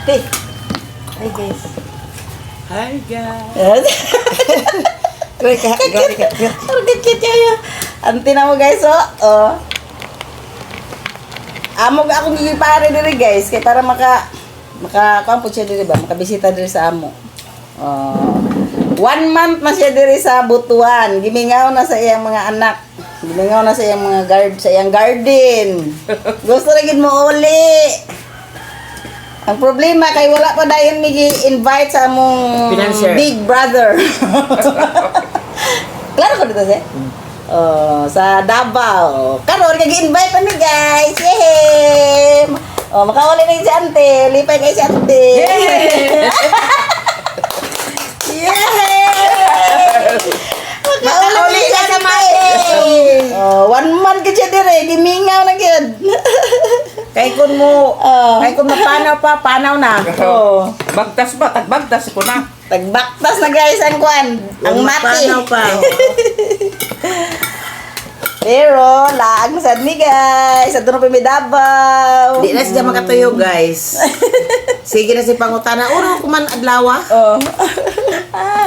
Hey. Hi guys. Hi guys. Gawin ka. Ang kit kayo. Ang tina mo guys, oh. Amo ga akong gigipare diri guys, kay para kuan po siya diri ba, makabisita diri sa amo. 1 month na siya diri sa Butuan. Gimingaw na sa iyang mga anak. Gimingaw na sa iyang mga sa iyang garden. Gusto ra gid mo uli. Ang problema kay wala pa dayon mi-invite sa among Financier. big brother. Klaro ko dito siya? Sa Davao. Karon kay gi-invite pa mi guys. Yay! Makawali na si Ante. Lipay kay si Ante. Yay! Yay! Makawali ka sa Ante. 1 month ka siya dire. Gimingaw na gyud. Kay kun mapanaw pa, panaw na. Bagtas ba? Tagbagtas ko na. Tagbaktas na guys ang kwan. Ang mati. Mapanaw pa. Pero, laag na sad mi guys. Sa doon pa mi Davao. Di na siya makatuyo guys. Sige na si pangutana. Uro kuman adlawa.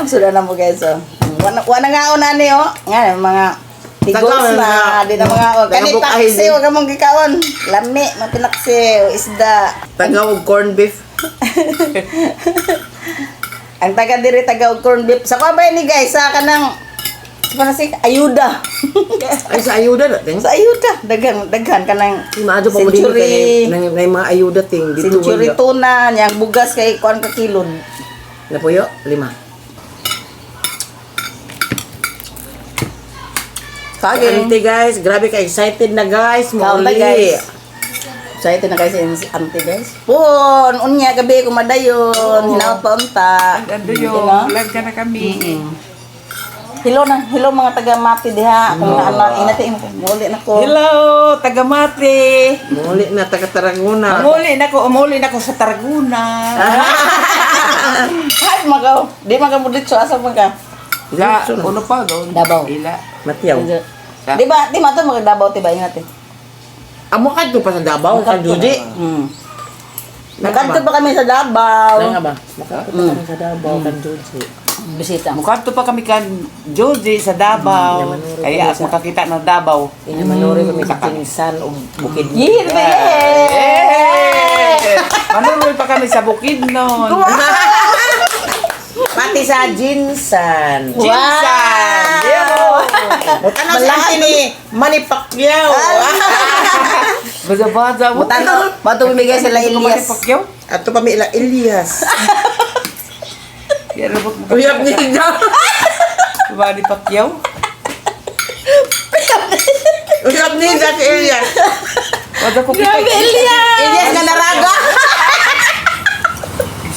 Sudah na mo guys. Wana nga una ni Nga mga tigos na. Di na mga Kani taksi, wag mong gikaon. Lami, mapinaksi, isda. Tagaw og corn beef. Ang taga diri taga og corn beef. Sa kabay ni guys, sa kanang ayuda. Ay sa ayuda na ting. Sa ayuda, daghan kanang Maadto pa mo din kay nang mga ayuda ting dito. century tuna, yang bugas kay kuan ka kilod. Napuyo 5. Ante guys, grabe ka excited na guys. Kaunta Muli. guys. Excited na guys si Ante guys. Pun, unya gabi kumadayon, hinaot pa unta. Ando yo, vlog ka na kami. Hello mga taga Mati diha, akong mga anak inati muli na ko. Hello, taga Mati. Muli na taga Tarragona. Umuli na ko sa Tarragona. Hay magaw, di magamudit sa asa man ka. Ila, ano pa doon? Davao. Ila, Matiyaw. Di ba, di mato mga Davao tiba ingat eh. Amo ka pa sa Davao, sa Judi. Nagkanto pa kami sa Davao. Nga ba? Nakapunta kami sa Davao, kan Judi. Bisita. Mukanto pa kami kan Joji sa Davao. Kaya as makakita ng Davao. Inamanuri kami sa Kinisan o Bukid. Yee! Manunoy pa kami sa Bukidnon. Pati sa Jinsan. Jinsan! Ano sa ni Manny Pacquiao? Baza-baza mo. Bato bumigay sila Elias. Ato pa mi ila Elias. Kaya rabot mo. Uyap ni Higa. Manny Pacquiao. Uyap ni Higa si Elias. Wala ko kita. Elias na naraga.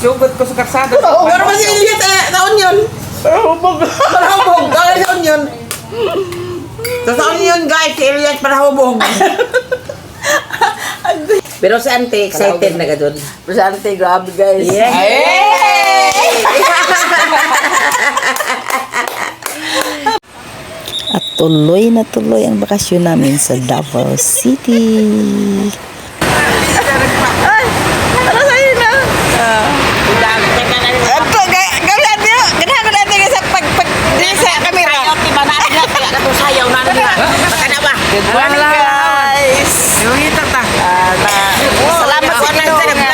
Sugot ko sa karsada. Pero ba si Elias taon yun? Parahubog. Parahubog. Taon yun. Sa taon yun guys, si Elias parahubog. Pero si Ante, excited na ka doon. Presente, grabe guys. At tuloy na tuloy ang bakasyon namin sa Davao City. Ay! Ano sa'yo na? Ito, gawin niyo. Ganahan ko natin sa sa kamera. Sayaw na nila. Baka na ba? Good morning guys. Salamat sa Ginoo nga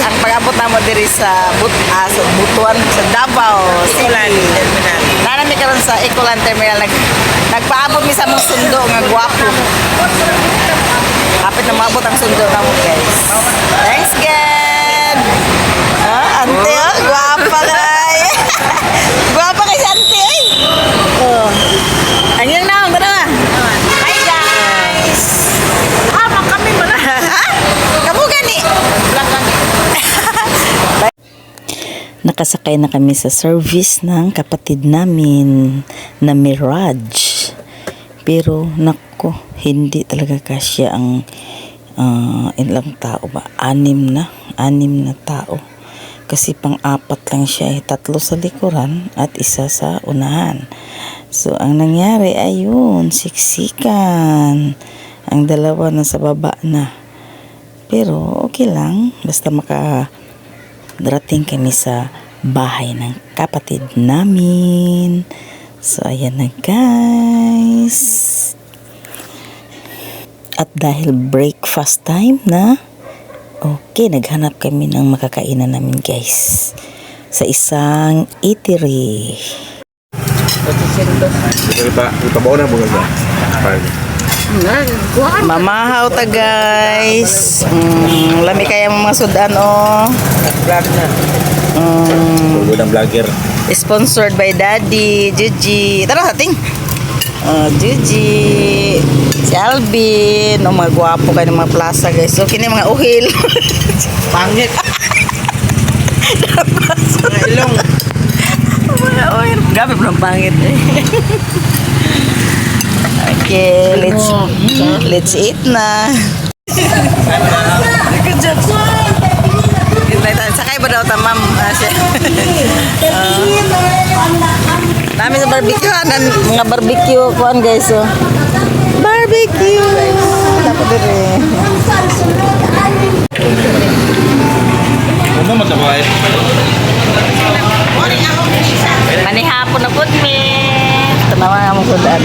ang pag-abot namo diri sa Butuan sa Davao City. Nanami karon sa Ecoland Terminal nagpaabot mi sa mong sundo nga gwapo. Kapit na maabot ang sundo namo guys. Thanks God. Ante, gwapa kay. Gwapa kay si Ante. Anyang naong dara. Hi guys. Kami ba na? Kamu gani? Nakasakay na kami sa service ng kapatid namin na Mirage. Pero nako, hindi talaga kasya ang ilang tao ba? 6 na tao. Kasi pang-4 lang siya, 3 sa likuran at 1 sa unahan. So ang nangyari ayun, siksikan. Ang 2 na sa baba na. Pero okay lang, basta darating kami sa bahay ng kapatid namin. So, ayan na guys. At dahil breakfast time na, okay, naghanap kami ng makakainan namin guys. Sa isang eatery. Ipabaw na bugal ba? Mamahaw ta guys. Lami kaya mga sudan oh. Vlog na. Pagod ang vlogger. Sponsored by Daddy Gigi. Tara hating. Gigi. Si Alvin. Oh, mga gwapo kayo ng mga plaza guys. So kini mga uhil. Pangit. Mga ilong. Mga uhil. Gabi pa ng pangit eh. Okay, let's eat na. Good job. Sakay ba daw ta, ma'am? Dami sa barbecue, mga barbecue kuan guys. Oh. Barbecue. Dapat din. Ano matabay? Manihapon na po me. Tanawa nga mo kudan.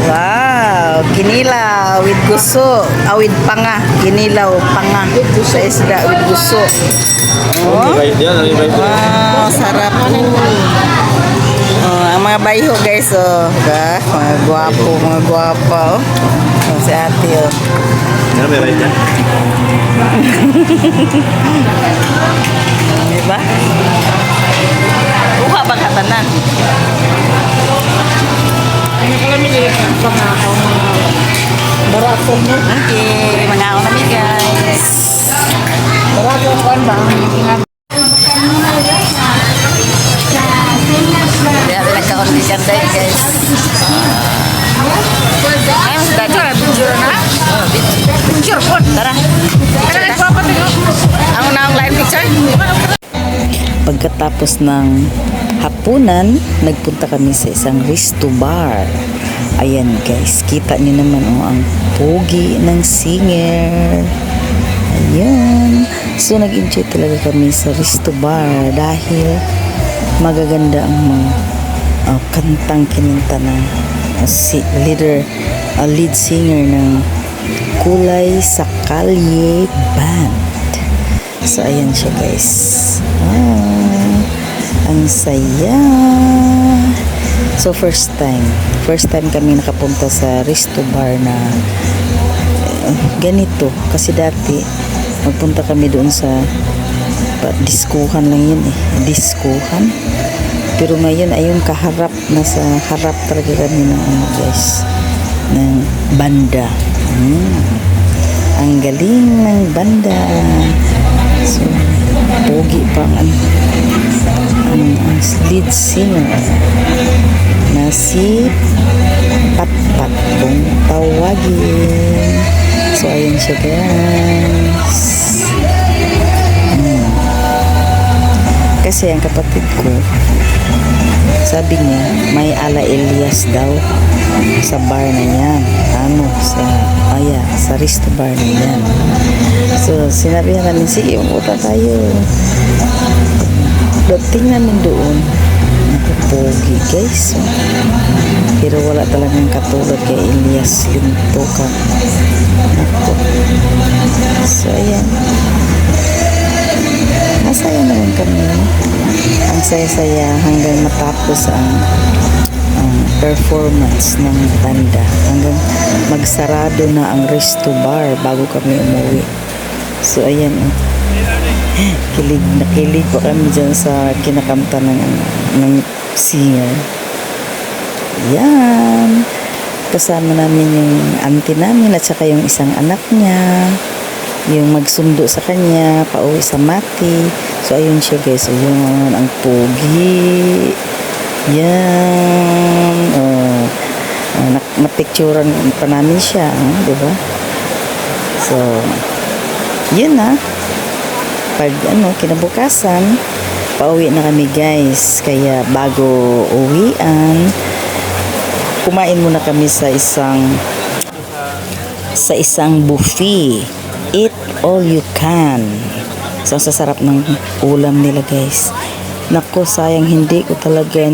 Wow, kinilaw with guso. With panga. Kinilaw, panga. Sa isda with guso. Oh. Right yan, ano yung right yan? Wow, sarap. Oh, ang mga bayho guys, oh. Diba? Mga gwapo, oh. Oh, si ate, oh. Ano may right yan? Diba? Buka bang katanan? Barato mo. Okay, mga ako namin guys. Barato ang kuwan ba? Hindi natin nagka-condition dahil guys. Ayun, sa dati. Picture na? Picture po. Tara. Ang unang live picture? Pagkatapos ng hapunan, nagpunta kami sa isang resto bar. Ayan guys, kita niyo naman oh, ang pogi ng singer. Ayan. So nag-enjoy talaga kami sa resto bar dahil magaganda ang mga kantang kininta ng lead singer ng Kulay sa Kalye Band. So ayan siya guys. Ang saya. So first time kami nakapunta sa resto bar na ganito. Kasi dati magpunta kami doon sa diskuhan lang yun eh. Diskuhan. Pero ngayon ay yung kaharap, nasa harap talaga kami ng guys, ng banda. Ang galing ng banda. So pogi pa ang lead singer na si Patpat kung tawagin. So ayun siya guys. Kasi ang kapatid ko sabi niya may ala Elias daw sa bar na yan, sa resto bar na yan. So sinabi namin, sige pumunta tayo. Dating namin doon, pogi guys. Pero wala talagang katulad kay Elias Lintoka. Ako. So ayan, masaya naman kami. Ang saya-saya hanggang matapos ang performance ng banda. Hanggang magsarado na ang resto bar bago kami umuwi. So ayan, kilig pa kami dyan sa kinakanta ng singer. Yan. Kasama namin yung auntie namin at saka yung isang anak niya. Yung magsundo sa kanya, pauwi sa Mati. So, ayun siya guys. Ayun, ang pogi. Yan. Napicturean pa namin siya. Diba? So, yun na. Pag kinabukasan, pauwi na kami guys. Kaya bago uwian, kumain muna kami sa isang buffet. Eat all you can. So, ang sasarap ng ulam nila guys. Nako, sayang hindi ko talaga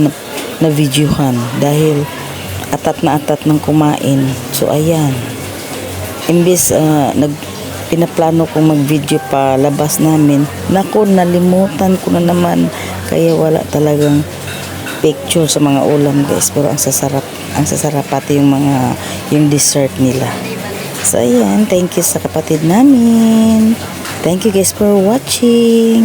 na-videohan dahil atat na atat ng kumain. So, ayan. Imbis pinaplano kong mag-video pa labas namin. Nako, nalimutan ko na naman. Kaya wala talagang picture sa mga ulam guys. Pero ang sasarap pati yung dessert nila. So, ayan. Thank you sa kapatid namin. Thank you guys for watching.